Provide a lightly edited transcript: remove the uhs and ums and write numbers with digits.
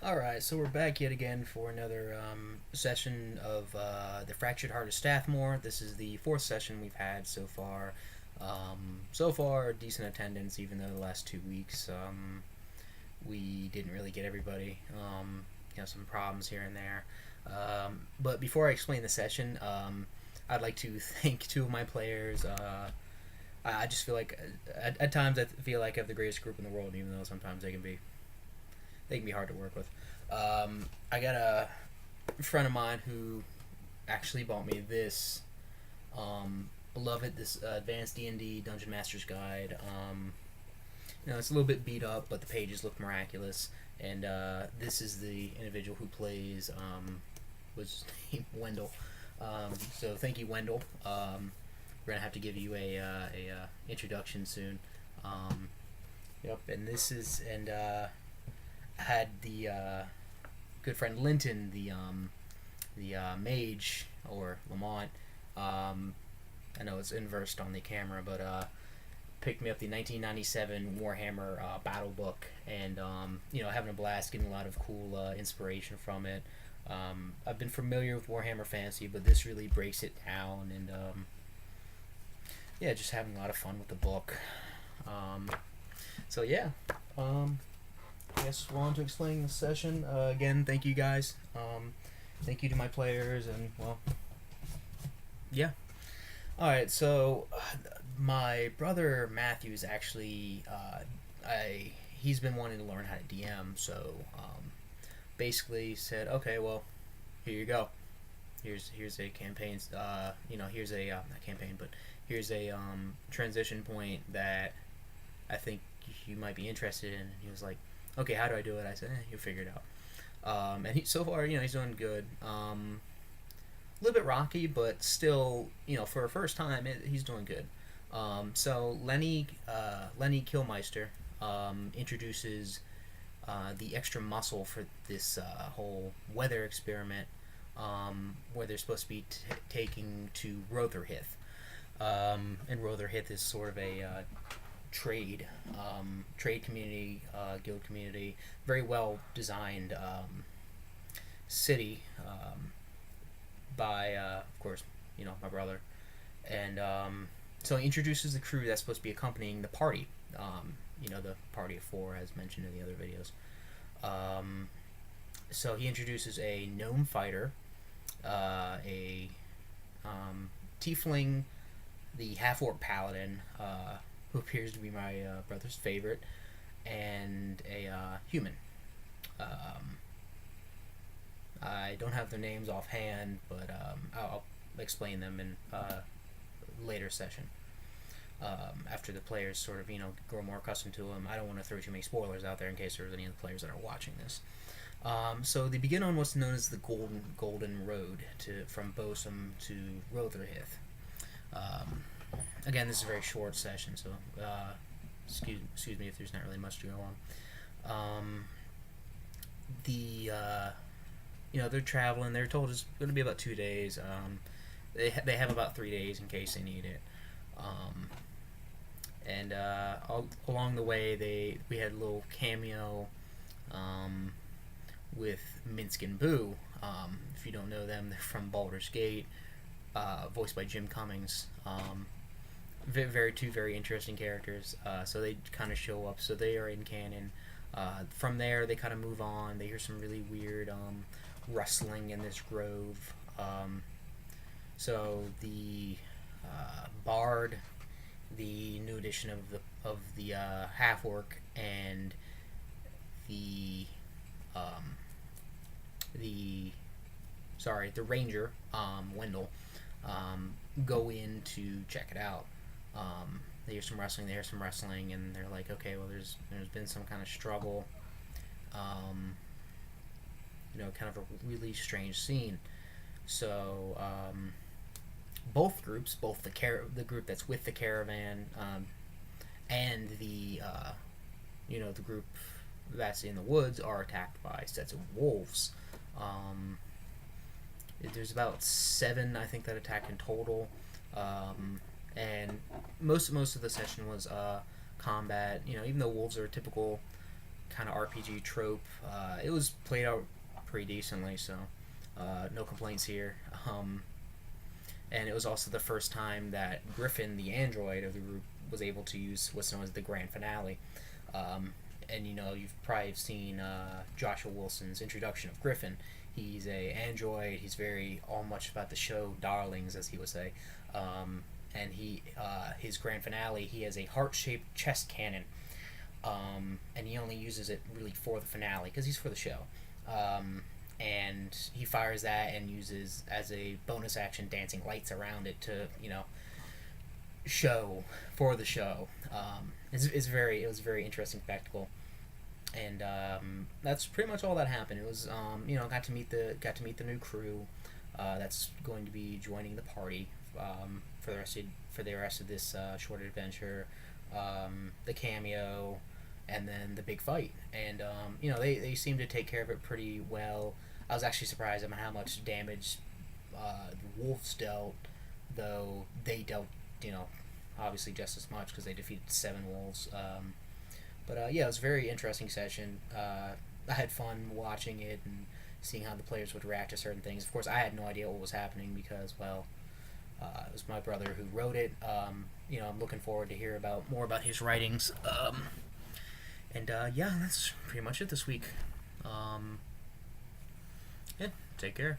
Alright, so we're back yet again for another session of the Fractured Heart of Stathmore. This is the fourth session we've had so far. So far, decent attendance, even though the last 2 weeks we didn't really get everybody. Some problems here and there. But before I explain the session, I'd like to thank two of my players. I just feel like, at times, I feel like I have the greatest group in the world, even though sometimes they can be hard to work with. I got a friend of mine who actually bought me this. Love it. This Advanced D&D Dungeon Master's Guide. It's a little bit beat up, but the pages look miraculous. And this is the individual who plays. Was named Wendell. So thank you, Wendell. We're gonna have to give you a introduction soon. Yep. And this is had the good friend Linton, the mage, or Lamont. I know it's inversed on the camera, but picked me up the 1997 Warhammer Battle Book, and having a blast, getting a lot of cool inspiration from it. I've been familiar with Warhammer Fantasy, but this really breaks it down, and just having a lot of fun with the book. So yeah. I guess we're on to explaining the session. Again, thank you guys. Thank you to my players, and yeah. Alright, so my brother Matthew's actually, he's been wanting to learn how to DM, so basically said, okay, well, here you go. Here's a campaign, here's a, not campaign, but here's a transition point that I think you might be interested in. And he was like, okay, how do I do it? I said, you'll figure it out. And so far, he's doing good. A little bit rocky, but still, for a first time, he's doing good. So Lenny Kilmeister introduces the extra muscle for this whole weather experiment, where they're supposed to be taking to Rotherhith. And Rotherhith is sort of a trade community, guild community, very well designed city by of course my brother, and so he introduces the crew that's supposed to be accompanying the party, the party of four as mentioned in the other videos. So he introduces a gnome fighter, a tiefling, the half-orc paladin, who appears to be my brother's favorite, and a human. I don't have their names offhand, but I'll explain them in a later session. After the players sort of, grow more accustomed to them. I don't want to throw too many spoilers out there in case there's any of the players that are watching this. So they begin on what's known as the Golden Road from Bosom to Rotherhith. Again, this is a very short session, so excuse me if there's not really much to go on. They're traveling. They're told it's going to be about 2 days. They have about 3 days in case they need it. Along the way, we had a little cameo with Minsk and Boo. If you don't know them, they're from Baldur's Gate, voiced by Jim Cummings. Two very interesting characters. So they kind of show up. So they are in canon. From there, they kind of move on. They hear some really weird rustling in this grove. So the bard, the new edition of the half orc, and the ranger, Wendell, go in to check it out. They hear some wrestling, and they're like, okay, well, there's been some kind of struggle. Kind of a really strange scene. So both groups, both the group that's with the caravan, and the the group that's in the woods, are attacked by sets of wolves. There's about 7, I think, that attack in total. And most of the session was combat. Even though wolves are a typical kind of RPG trope. It was played out pretty decently, so no complaints here. And it was also the first time that Griffin, the android of the group, was able to use what's known as the grand finale. And you've probably seen Joshua Wilson's introduction of Griffin. He's a android. He's very all much about the show darlings, as he would say. And his grand finale, he has a heart-shaped chest cannon, and he only uses it really for the finale because he's for the show. And he fires that and uses as a bonus action dancing lights around it to show for the show. It was a very interesting spectacle, and that's pretty much all that happened. It was got to meet the new crew that's going to be joining the party for the rest of this short adventure, the cameo, and then the big fight. And they seem to take care of it pretty well. I was actually surprised at how much damage the wolves dealt, though they dealt obviously just as much because they defeated 7 wolves. But it was a very interesting session. I had fun watching it and seeing how the players would react to certain things. Of course, I had no idea what was happening because, it was my brother who wrote it. I'm looking forward to hear more about his writings. That's pretty much it this week. Take care.